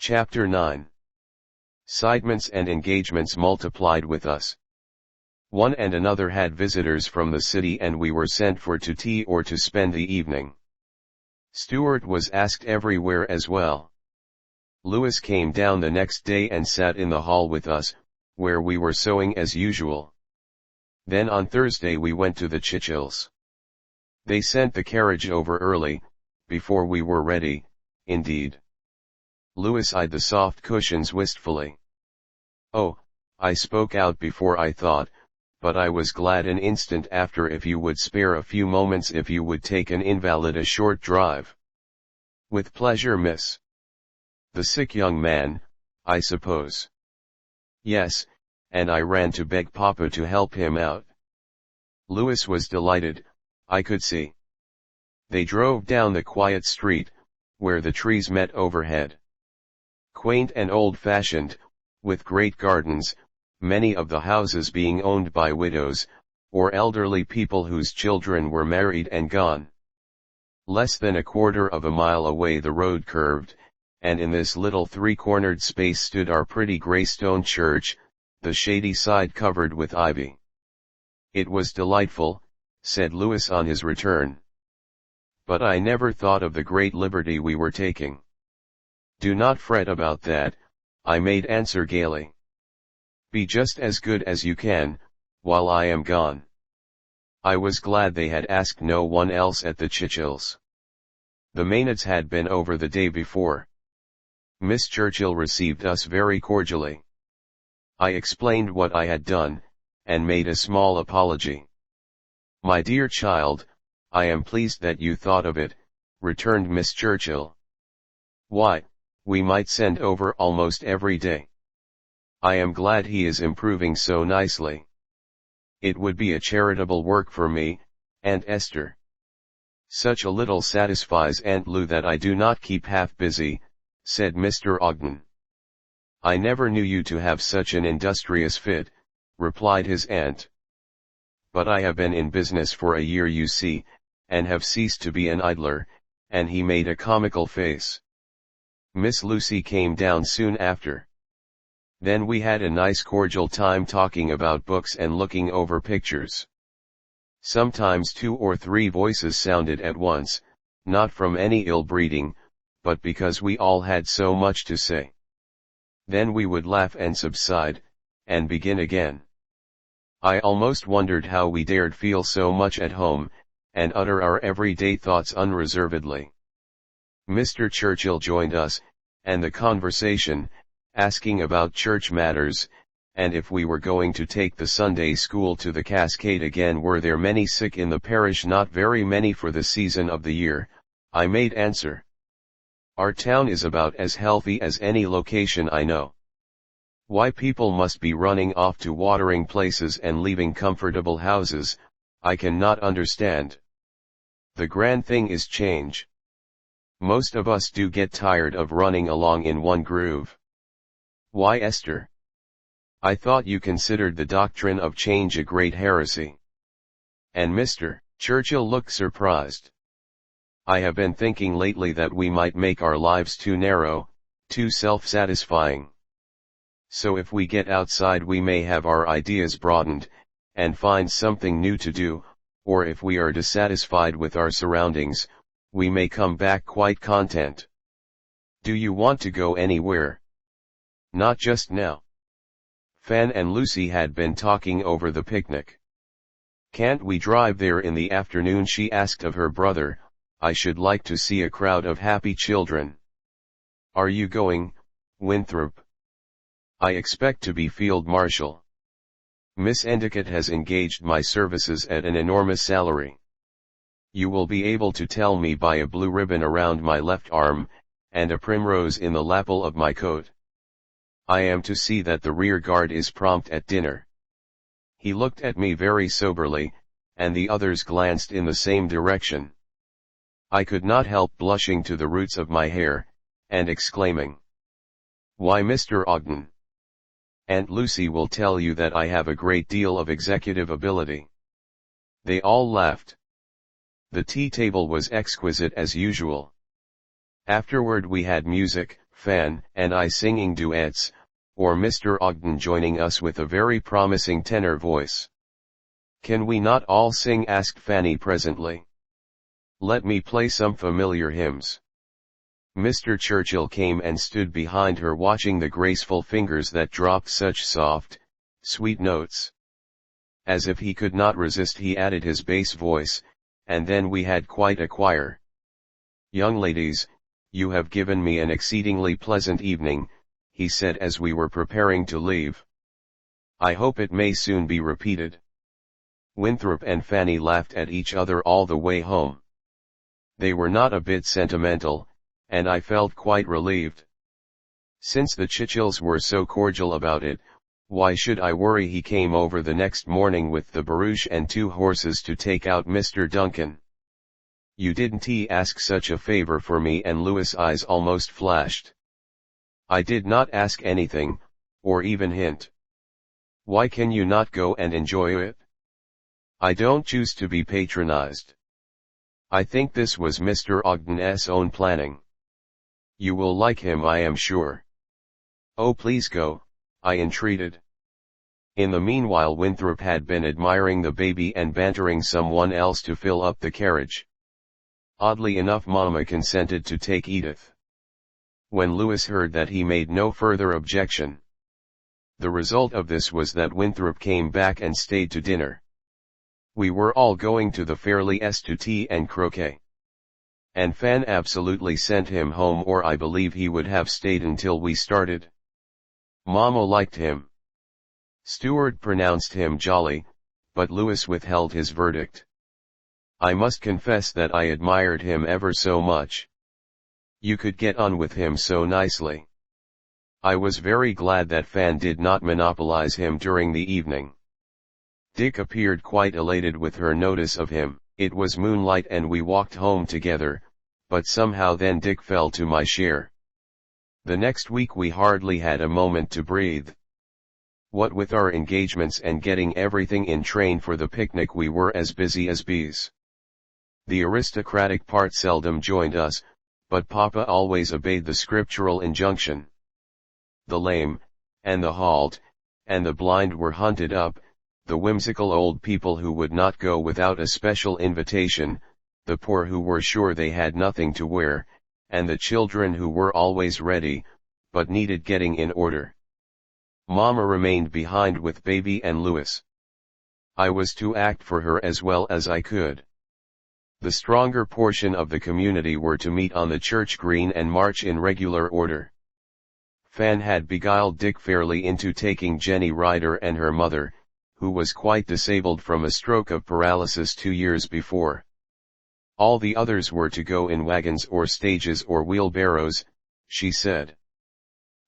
Chapter 9. Sidements and engagements multiplied with us. One and another had visitors from the city, and we were sent for to tea or to spend the evening. Stuart was asked everywhere as well. Lewis came down the next day and sat in the hall with us, where we were sewing as usual. Then on Thursday we went to the Chichells. They sent the carriage over early, before we were ready, indeed. Lewis eyed the soft cushions wistfully. "Oh," I spoke out before I thought, "but I was glad an instant after if you would spare a few moments, if you would take an invalid a short drive." "With pleasure, miss." "The sick young man, I suppose?" "Yes, and I ran to beg Papa to help him out." Lewis was delighted, I could see. They drove down the quiet street, where the trees met overhead. Quaint and old-fashioned, with great gardens, many of the houses being owned by widows, or elderly people whose children were married and gone. Less than a quarter of a mile away the road curved, and in this little three-cornered space stood our pretty grey stone church, the shady side covered with ivy. "It was delightful," said Lewis on his return. "But I never thought of the great liberty we were taking." "Do not fret about that," I made answer gaily. "Be just as good as you can, while I am gone." I was glad they had asked no one else at the Chichells. The Maynads had been over the day before. Miss Churchill received us very cordially. I explained what I had done, and made a small apology. "My dear child, I am pleased that you thought of it," returned Miss Churchill. "Why, we might send over almost every day. I am glad he is improving so nicely. It would be a charitable work for me, Aunt Esther. Such a little satisfies Aunt Lou that I do not keep half busy," said Mr. Ogden. "I never knew you to have such an industrious fit," replied his aunt. "But I have been in business for a year, you see, and have ceased to be an idler," and he made a comical face. Miss Lucy came down soon after. Then we had a nice cordial time talking about books and looking over pictures. Sometimes 2 or 3 voices sounded at once, not from any ill breeding, but because we all had so much to say. Then we would laugh and subside, and begin again. I almost wondered how we dared feel so much at home, and utter our everyday thoughts unreservedly. Mr. Churchill joined us, and the conversation, asking about church matters, and if we were going to take the Sunday school to the Cascade again. Were there many sick in the parish? Not very many for the season of the year, I made answer. Our town is about as healthy as any location I know. Why people must be running off to watering places and leaving comfortable houses, I cannot understand. The grand thing is change. Most of us do get tired of running along in one groove. Why, Esther? I thought you considered the doctrine of change a great heresy." And Mr. Churchill looked surprised. "I have been thinking lately that we might make our lives too narrow, too self-satisfying. So if we get outside we may have our ideas broadened, and find something new to do, or if we are dissatisfied with our surroundings, we may come back quite content. Do you want to go anywhere?" "Not just now." Fan and Lucy had been talking over the picnic. "Can't we drive there in the afternoon?" she asked of her brother. "I should like to see a crowd of happy children." "Are you going, Winthrop?" "I expect to be field marshal. Miss Endicott has engaged my services at an enormous salary. You will be able to tell me by a blue ribbon around my left arm, and a primrose in the lapel of my coat. I am to see that the rear guard is prompt at dinner." He looked at me very soberly, and the others glanced in the same direction. I could not help blushing to the roots of my hair, and exclaiming, "Why, Mr. Ogden, Aunt Lucy will tell you that I have a great deal of executive ability." They all laughed. The tea table was exquisite as usual. Afterward we had music, Fan and I singing duets, or Mr. Ogden joining us with a very promising tenor voice. "Can we not all sing?" asked Fanny presently. "Let me play some familiar hymns." Mr. Churchill came and stood behind her, watching the graceful fingers that dropped such soft, sweet notes. As if he could not resist, he added his bass voice, and then we had quite a choir. "Young ladies, you have given me an exceedingly pleasant evening," he said as we were preparing to leave. "I hope it may soon be repeated." Winthrop and Fanny laughed at each other all the way home. They were not a bit sentimental, and I felt quite relieved. Since the Churchills were so cordial about it, why should I worry? He came over the next morning with the barouche and 2 horses to take out Mr. Duncan. "You didn't ask such a favor for me?" and Louis' eyes almost flashed. "I did not ask anything, or even hint." "Why can you not go and enjoy it?" "I don't choose to be patronized. I think this was Mr. Ogden's own planning. You will like him, I am sure." "Oh, please go," I entreated. In the meanwhile Winthrop had been admiring the baby and bantering someone else to fill up the carriage. Oddly enough, Mama consented to take Edith. When Louis heard that, he made no further objection. The result of this was that Winthrop came back and stayed to dinner. We were all going to the Fairleys to tea and croquet. And Fan absolutely sent him home, or I believe he would have stayed until we started. Mama liked him. Stuart pronounced him jolly, but Louis withheld his verdict. I must confess that I admired him ever so much. You could get on with him so nicely. I was very glad that Fan did not monopolize him during the evening. Dick appeared quite elated with her notice of him. It was moonlight and we walked home together, but somehow then Dick fell to my share. The next week we hardly had a moment to breathe. What with our engagements and getting everything in train for the picnic, we were as busy as bees. The aristocratic part seldom joined us, but Papa always obeyed the scriptural injunction. The lame, and the halt, and the blind were hunted up, the whimsical old people who would not go without a special invitation, the poor who were sure they had nothing to wear, and the children who were always ready, but needed getting in order. Mama remained behind with baby and Louis. I was to act for her as well as I could. The stronger portion of the community were to meet on the church green and march in regular order. Fan had beguiled Dick fairly into taking Jenny Ryder and her mother, who was quite disabled from a stroke of paralysis 2 years before. All the others were to go in wagons or stages or wheelbarrows, she said.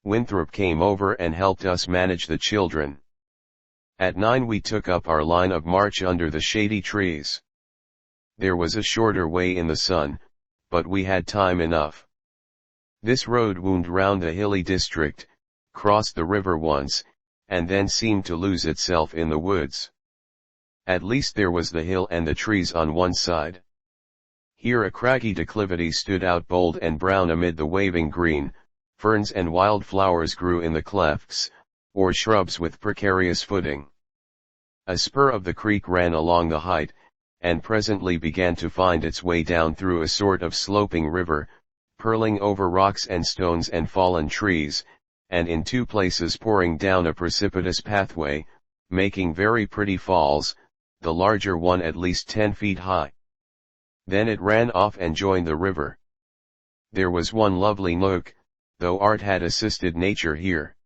Winthrop came over and helped us manage the children. At 9 we took up our line of march under the shady trees. There was a shorter way in the sun, but we had time enough. This road wound round the hilly district, crossed the river once, and then seemed to lose itself in the woods. At least there was the hill and the trees on one side. Here a craggy declivity stood out bold and brown amid the waving green. Ferns and wild flowers grew in the clefts, or shrubs with precarious footing. A spur of the creek ran along the height, and presently began to find its way down through a sort of sloping river, purling over rocks and stones and fallen trees, and in 2 places pouring down a precipitous pathway, making very pretty falls, the larger one at least 10 feet high. Then it ran off and joined the river. There was one lovely nook, though art had assisted nature here.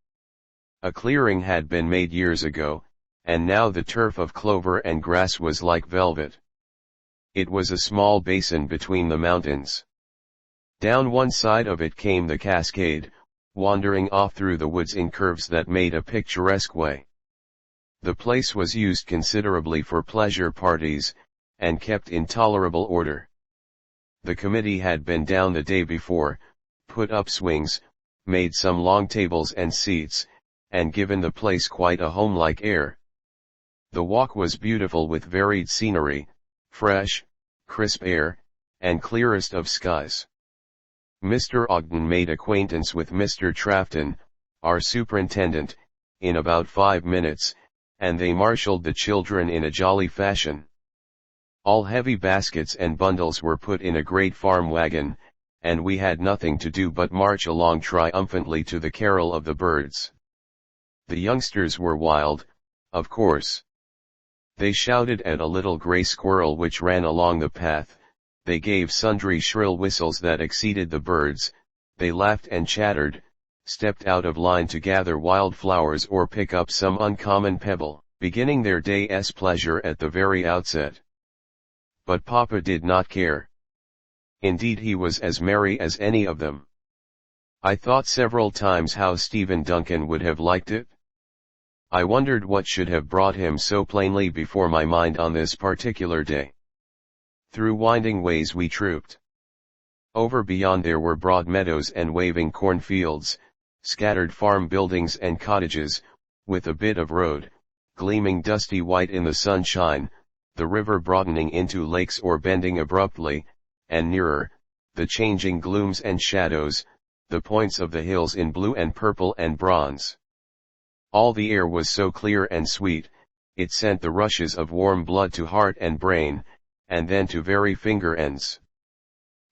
A clearing had been made years ago, and now the turf of clover and grass was like velvet. It was a small basin between the mountains. Down one side of it came the cascade, wandering off through the woods in curves that made a picturesque way. The place was used considerably for pleasure parties, and kept in tolerable order. The committee had been down the day before, put up swings, made some long tables and seats, and given the place quite a homelike air. The walk was beautiful with varied scenery, fresh, crisp air, and clearest of skies. Mr. Ogden made acquaintance with Mr. Trafton, our superintendent, in about 5 minutes, and they marshaled the children in a jolly fashion. All heavy baskets and bundles were put in a great farm wagon, and we had nothing to do but march along triumphantly to the carol of the birds. The youngsters were wild, of course. They shouted at a little gray squirrel which ran along the path, they gave sundry shrill whistles that exceeded the birds, they laughed and chattered, stepped out of line to gather wild flowers or pick up some uncommon pebble, beginning their day's pleasure at the very outset. But Papa did not care. Indeed, he was as merry as any of them. I thought several times how Stephen Duncan would have liked it. I wondered what should have brought him so plainly before my mind on this particular day. Through winding ways we trooped. Over beyond there were broad meadows and waving cornfields, scattered farm buildings and cottages, with a bit of road, gleaming dusty white in the sunshine, the river broadening into lakes or bending abruptly, and nearer, the changing glooms and shadows, the points of the hills in blue and purple and bronze. All the air was so clear and sweet, it sent the rushes of warm blood to heart and brain, and then to very finger ends.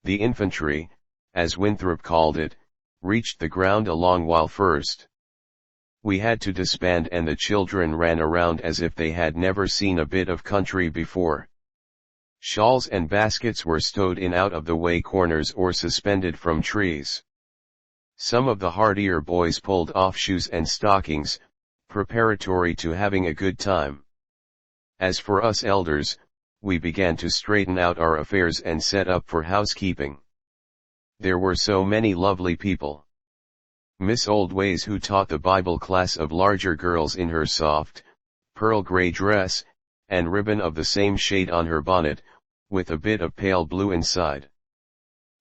The infantry, as Winthrop called it, reached the ground a long while first. We had to disband and the children ran around as if they had never seen a bit of country before. Shawls and baskets were stowed in out-of-the-way corners or suspended from trees. Some of the hardier boys pulled off shoes and stockings, preparatory to having a good time. As for us elders, we began to straighten out our affairs and set up for housekeeping. There were so many lovely people. Miss Oldways, who taught the Bible class of larger girls in her soft, pearl gray dress, and ribbon of the same shade on her bonnet, with a bit of pale blue inside.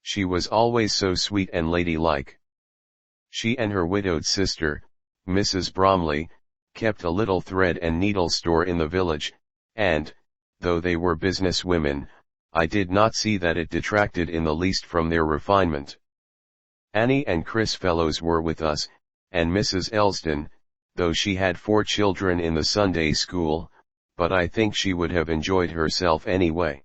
She was always so sweet and ladylike. She and her widowed sister, Mrs. Bromley, kept a little thread and needle store in the village, and, though they were business women, I did not see that it detracted in the least from their refinement. Annie and Chris Fellows were with us, and Mrs. Elston, though she had 4 children in the Sunday school, but I think she would have enjoyed herself anyway.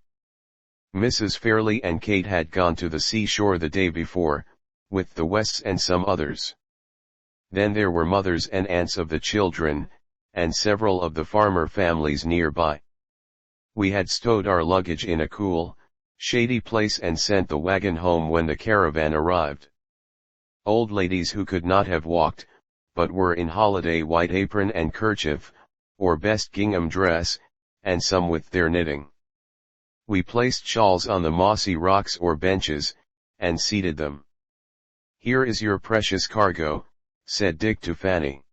Mrs. Fairley and Kate had gone to the seashore the day before, with the Wests and some others. Then there were mothers and aunts of the children, and several of the farmer families nearby. We had stowed our luggage in a cool, shady place and sent the wagon home when the caravan arrived. Old ladies who could not have walked, but were in holiday white apron and kerchief, or best gingham dress, and some with their knitting. We placed shawls on the mossy rocks or benches, and seated them. "Here is your precious cargo," said Dick to Fanny.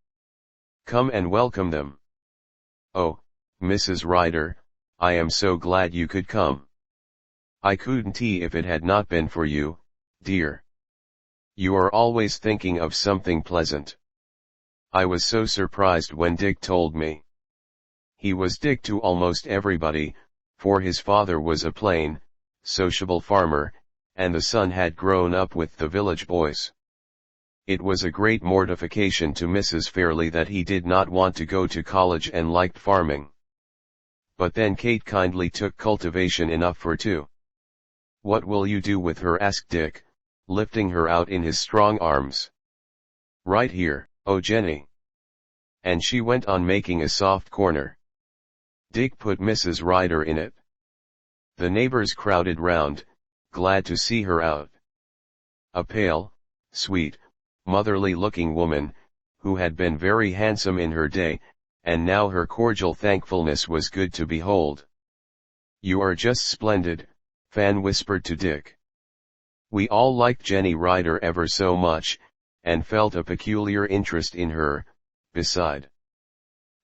"Come and welcome them." "Oh, Mrs. Ryder, I am so glad you could come. I couldn't if it had not been for you, dear. You are always thinking of something pleasant." I was so surprised when Dick told me. He was Dick to almost everybody, for his father was a plain, sociable farmer, and the son had grown up with the village boys. It was a great mortification to Mrs. Fairley that he did not want to go to college and liked farming. But then Kate kindly took cultivation enough for 2. "What will you do with her?" asked Dick, lifting her out in his strong arms. "Right here, oh Jenny." And she went on making a soft corner. Dick put Mrs. Ryder in it. The neighbors crowded round, glad to see her out. A pale, sweet, motherly-looking woman, who had been very handsome in her day, and now her cordial thankfulness was good to behold. "You are just splendid," Fan whispered to Dick. We all liked Jenny Ryder ever so much, and felt a peculiar interest in her, beside.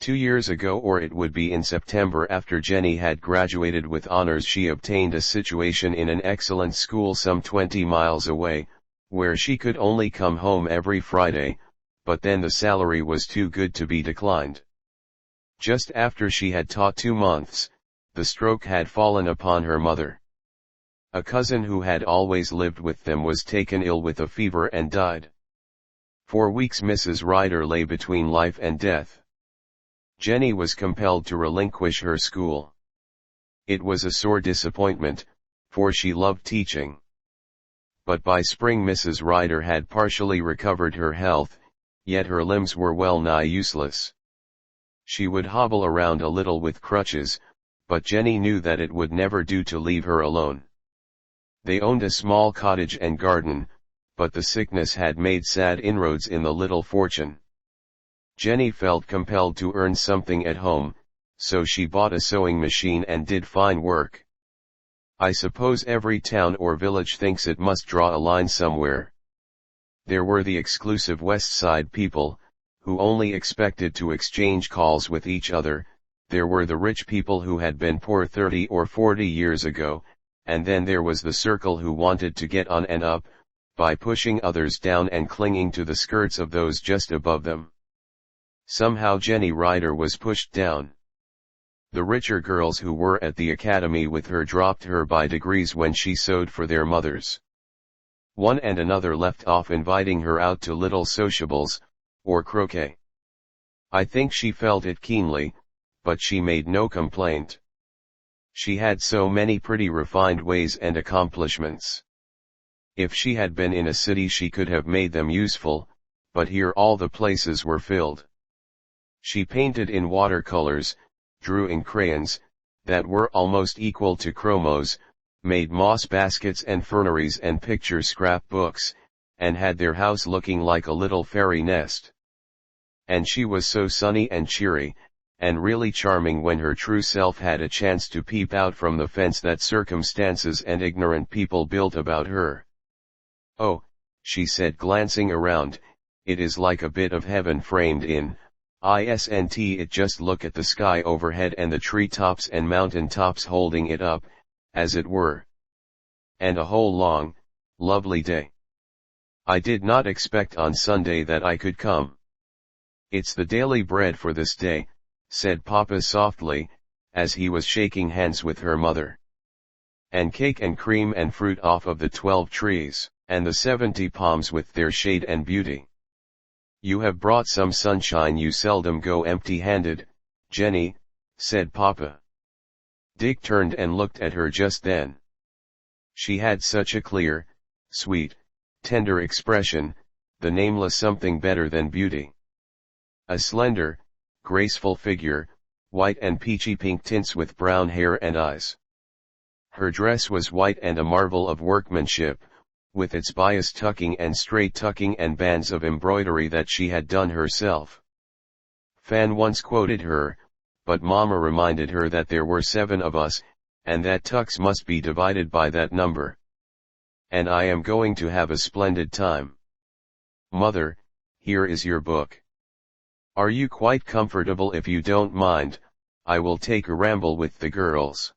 2 years ago, or it would be in September, after Jenny had graduated with honors, she obtained a situation in an excellent school some 20 miles away, where she could only come home every Friday, but then the salary was too good to be declined. Just after she had taught 2 months, the stroke had fallen upon her mother. A cousin who had always lived with them was taken ill with a fever and died. For weeks Mrs. Ryder lay between life and death. Jenny was compelled to relinquish her school. It was a sore disappointment, for she loved teaching. But by spring Mrs. Ryder had partially recovered her health, yet her limbs were well nigh useless. She would hobble around a little with crutches, but Jenny knew that it would never do to leave her alone. They owned a small cottage and garden, but the sickness had made sad inroads in the little fortune. Jenny felt compelled to earn something at home, so she bought a sewing machine and did fine work. I suppose every town or village thinks it must draw a line somewhere. There were the exclusive West Side people, who only expected to exchange calls with each other. There were the rich people who had been poor 30 or 40 years ago, and then there was the circle who wanted to get on and up, by pushing others down and clinging to the skirts of those just above them. Somehow Jenny Ryder was pushed down. The richer girls who were at the academy with her dropped her by degrees when she sewed for their mothers. One and another left off inviting her out to little sociables, or croquet. I think she felt it keenly, but she made no complaint. She had so many pretty refined ways and accomplishments. If she had been in a city she could have made them useful, but here all the places were filled. She painted in watercolors, drew in crayons, that were almost equal to chromos, made moss baskets and ferneries and picture scrapbooks, and had their house looking like a little fairy nest. And she was so sunny and cheery, and really charming when her true self had a chance to peep out from the fence that circumstances and ignorant people built about her. "Oh," she said glancing around, "it is like a bit of heaven framed in isn't it? Just look at the sky overhead and the tree tops and mountain tops holding it up, as it were. And a whole long, lovely day. I did not expect on Sunday that I could come." "It's the daily bread for this day," said Papa softly, as he was shaking hands with her mother. "And cake and cream and fruit off of the 12 trees, and the 70 palms with their shade and beauty. You have brought some sunshine. You seldom go empty-handed, Jenny," said Papa. Dick turned and looked at her just then. She had such a clear, sweet, tender expression, the nameless something better than beauty. A slender, graceful figure, white and peachy pink tints with brown hair and eyes. Her dress was white and a marvel of workmanship, with its bias tucking and straight tucking and bands of embroidery that she had done herself. Fan once quoted her, but Mama reminded her that there were 7 of us, and that tucks must be divided by that number. "And I am going to have a splendid time. Mother, here is your book. Are you quite comfortable? If you don't mind, I will take a ramble with the girls.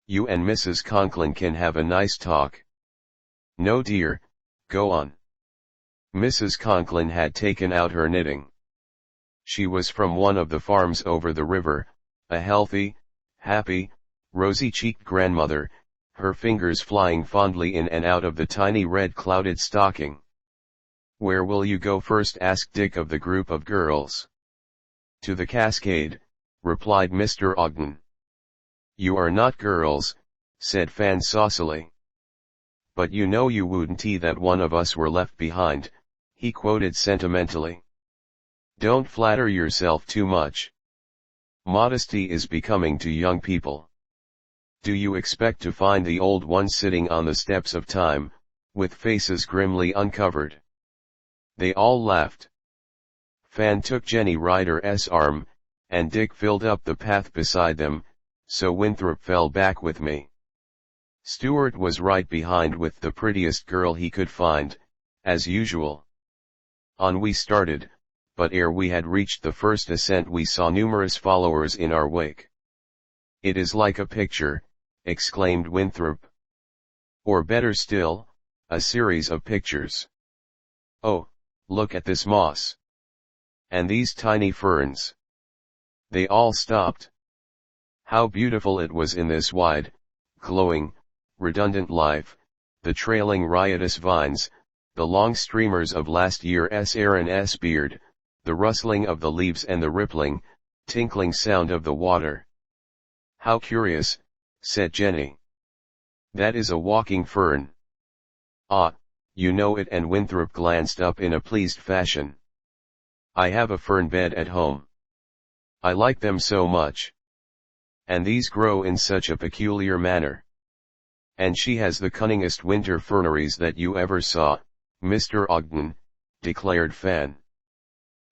You and Mrs. Conklin can have a nice talk." "No dear, go on." Mrs. Conklin had taken out her knitting. She was from one of the farms over the river, a healthy, happy, rosy-cheeked grandmother, her fingers flying fondly in and out of the tiny red clouded stocking. "Where will you go first?" asked Dick of the group of girls. "To the Cascade," replied Mr. Ogden. "You are not girls," said Fan saucily. "But you know you wouldn't that one of us were left behind," he quoted sentimentally. "Don't flatter yourself too much. Modesty is becoming to young people. Do you expect to find the old ones sitting on the steps of time, with faces grimly uncovered?" They all laughed. Fan took Jenny Ryder's arm, and Dick filled up the path beside them, so Winthrop fell back with me. Stuart was right behind with the prettiest girl he could find, as usual. On we started, but ere we had reached the first ascent we saw numerous followers in our wake. "It is like a picture," exclaimed Winthrop. "Or better still, a series of pictures. Oh, look at this moss. And these tiny ferns." They all stopped. How beautiful it was in this wide, glowing, redundant life, the trailing riotous vines, the long streamers of last year's Aaron's beard, the rustling of the leaves and the rippling, tinkling sound of the water. How curious, said Jenny. That is a walking fern. Ah, you know it, and Winthrop glanced up in a pleased fashion. I have a fern bed at home. I like them so much. And these grow in such a peculiar manner. And she has the cunningest winter ferneries that you ever saw, Mr. Ogden, declared Fan.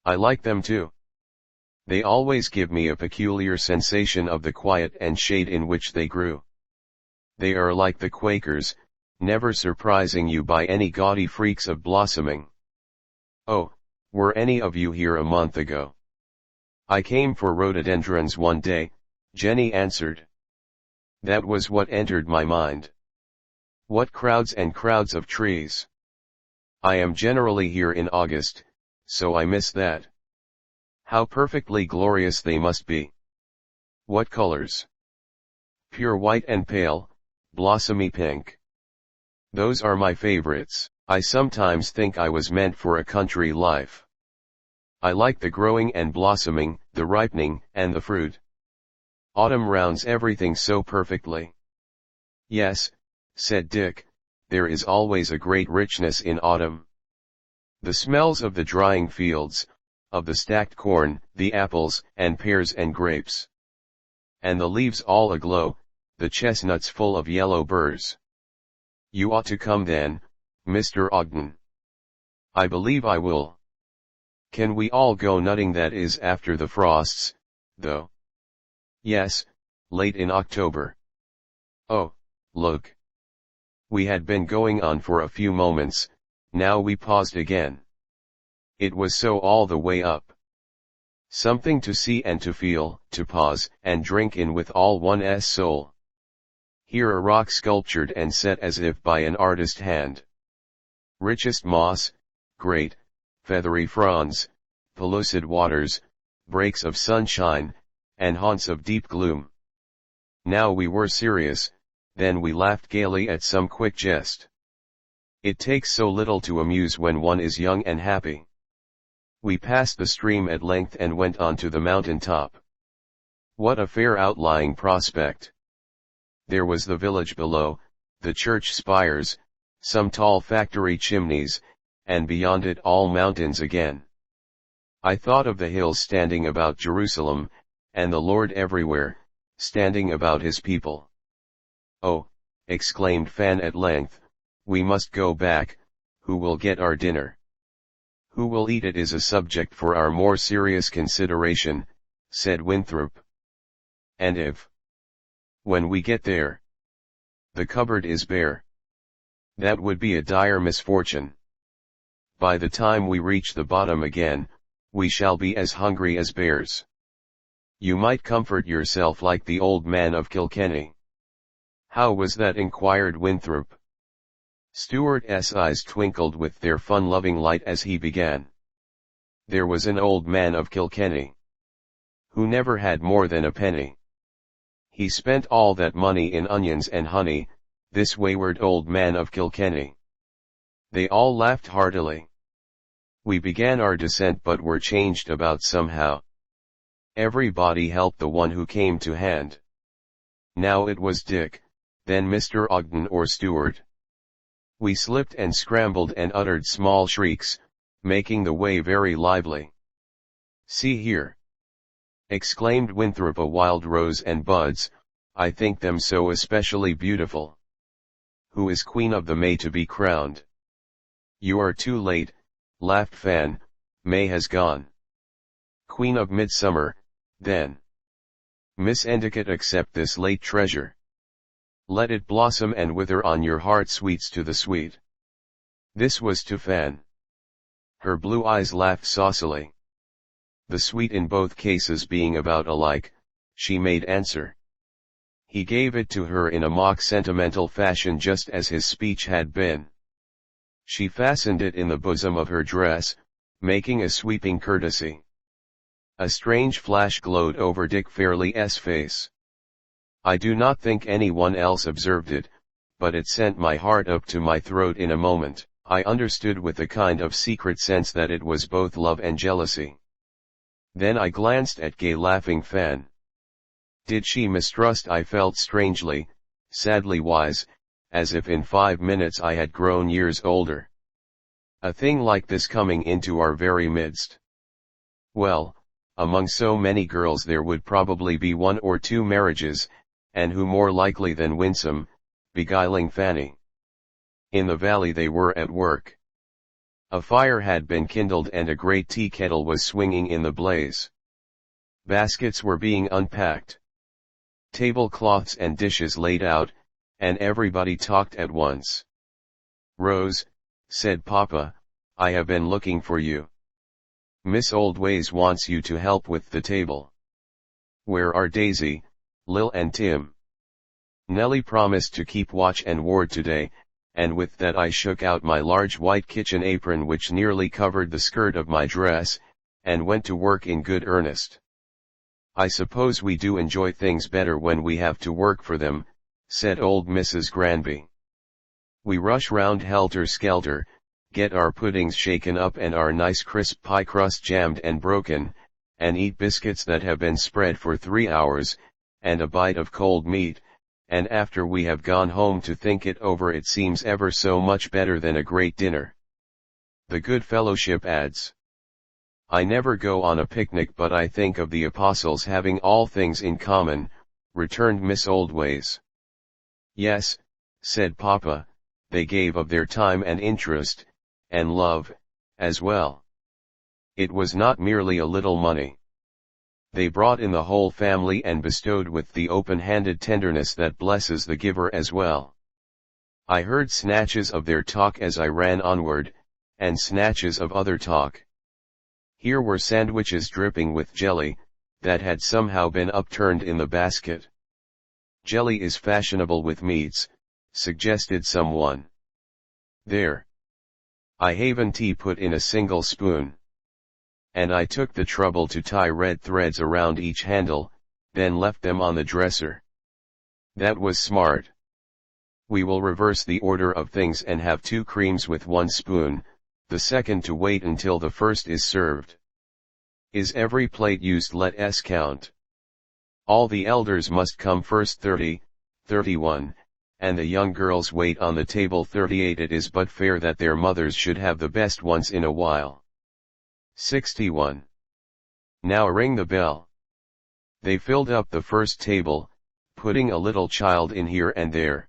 I like them too. They always give me a peculiar sensation of the quiet and shade in which they grew. They are like the Quakers, never surprising you by any gaudy freaks of blossoming. Oh, were any of you here a month ago? I came for rhododendrons one day, Jenny answered. That was what entered my mind. What crowds and crowds of trees. I am generally here in August, so I miss that. How perfectly glorious they must be. What colors? Pure white and pale, blossomy pink. Those are my favorites. I sometimes think I was meant for a country life. I like the growing and blossoming, the ripening, and the fruit. Autumn rounds everything so perfectly. Yes, said Dick, there is always a great richness in autumn. The smells of the drying fields, of the stacked corn, the apples, and pears and grapes. And the leaves all aglow, the chestnuts full of yellow burrs. You ought to come then, Mr. Ogden. I believe I will. Can we all go nutting, that is after the frosts, though? Yes, late in October. Oh, look. We had been going on for a few moments, now we paused again. It was so all the way up. Something to see and to feel, to pause and drink in with all one's soul. Here a rock sculptured and set as if by an artist hand. Richest moss, great, feathery fronds, pellucid waters, breaks of sunshine, and haunts of deep gloom. Now we were serious, then we laughed gaily at some quick jest. It takes so little to amuse when one is young and happy. We passed the stream at length and went on to the mountain top. What a fair outlying prospect! There was the village below, the church spires, some tall factory chimneys, and beyond it all mountains again. I thought of the hills standing about Jerusalem, and the Lord everywhere, standing about his people. Oh, exclaimed Fan at length, we must go back. Who will get our dinner? Who will eat it is a subject for our more serious consideration, said Winthrop. And if, when we get there, the cupboard is bare, that would be a dire misfortune. By the time we reach the bottom again, we shall be as hungry as bears. You might comfort yourself like the old man of Kilkenny. How was that? Inquired Winthrop. Stuart's eyes twinkled with their fun-loving light as he began. There was an old man of Kilkenny, who never had more than a penny. He spent all that money in onions and honey, this wayward old man of Kilkenny. They all laughed heartily. We began our descent but were changed about somehow. Everybody helped the one who came to hand. Now it was Dick, then Mr. Ogden or Stuart. We slipped and scrambled and uttered small shrieks, making the way very lively. See here! Exclaimed Winthrop, a wild rose and buds, I think them so especially beautiful. Who is Queen of the May to be crowned? You are too late, laughed Fan, May has gone. Queen of Midsummer, then. Miss Endicott, accept this late treasure. Let it blossom and wither on your heart, sweets to the sweet. This was to Fan. Her blue eyes laughed saucily. The sweet in both cases being about alike, she made answer. He gave it to her in a mock sentimental fashion, just as his speech had been. She fastened it in the bosom of her dress, making a sweeping courtesy. A strange flash glowed over Dick Fairley's face. I do not think anyone else observed it, but it sent my heart up to my throat in a moment. I understood with a kind of secret sense that it was both love and jealousy. Then I glanced at gay laughing Fan. Did she mistrust? I felt strangely, sadly wise, as if in 5 minutes I had grown years older. A thing like this coming into our very midst. Well, among so many girls there would probably be 1 or 2 marriages, and who more likely than winsome, beguiling Fanny. In the valley they were at work. A fire had been kindled and a great tea kettle was swinging in the blaze. Baskets were being unpacked. Tablecloths and dishes laid out, and everybody talked at once. "Rose," said Papa, "I have been looking for you. Miss Oldways wants you to help with the table." "Where are Daisy, Lil and Tim?" "Nellie promised to keep watch and ward today," and with that I shook out my large white kitchen apron which nearly covered the skirt of my dress, and went to work in good earnest. "I suppose we do enjoy things better when we have to work for them," said old Mrs. Granby. "We rush round helter-skelter, get our puddings shaken up and our nice crisp pie crust jammed and broken, and eat biscuits that have been spread for 3 hours, and a bite of cold meat, and after we have gone home to think it over it seems ever so much better than a great dinner. The good fellowship adds. I never go on a picnic but I think of the apostles having all things in common," returned Miss Oldways. "Yes," said Papa, "they gave of their time and interest, and love, as well. It was not merely a little money. They brought in the whole family and bestowed with the open-handed tenderness that blesses the giver as well." I heard snatches of their talk as I ran onward, and snatches of other talk. Here were sandwiches dripping with jelly, that had somehow been upturned in the basket. "Jelly is fashionable with meats," suggested someone. "There. I haven't tea put in a single spoon. And I took the trouble to tie red threads around each handle, then left them on the dresser. That was smart. We will reverse the order of things and have 2 creams with 1 spoon, the second to wait until the first is served. Is every plate used? Let us count. All the elders must come first 30, 31, and the young girls wait on the table 38. It is but fair that their mothers should have the best once in a while. 61. Now ring the bell. They filled up the first table, putting a little child in here and there.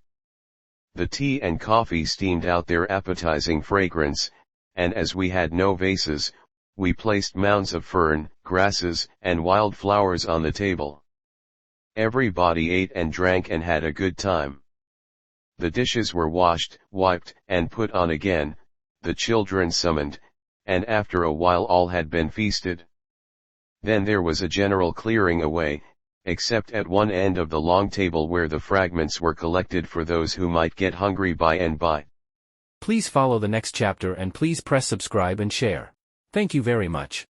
The tea and coffee steamed out their appetizing fragrance, and as we had no vases, we placed mounds of fern, grasses, and wild flowers on the table. Everybody ate and drank and had a good time. The dishes were washed, wiped, and put on again, the children summoned, and after a while all had been feasted. Then there was a general clearing away, except at one end of the long table where the fragments were collected for those who might get hungry by and by. Please follow the next chapter and please press subscribe and share. Thank you very much.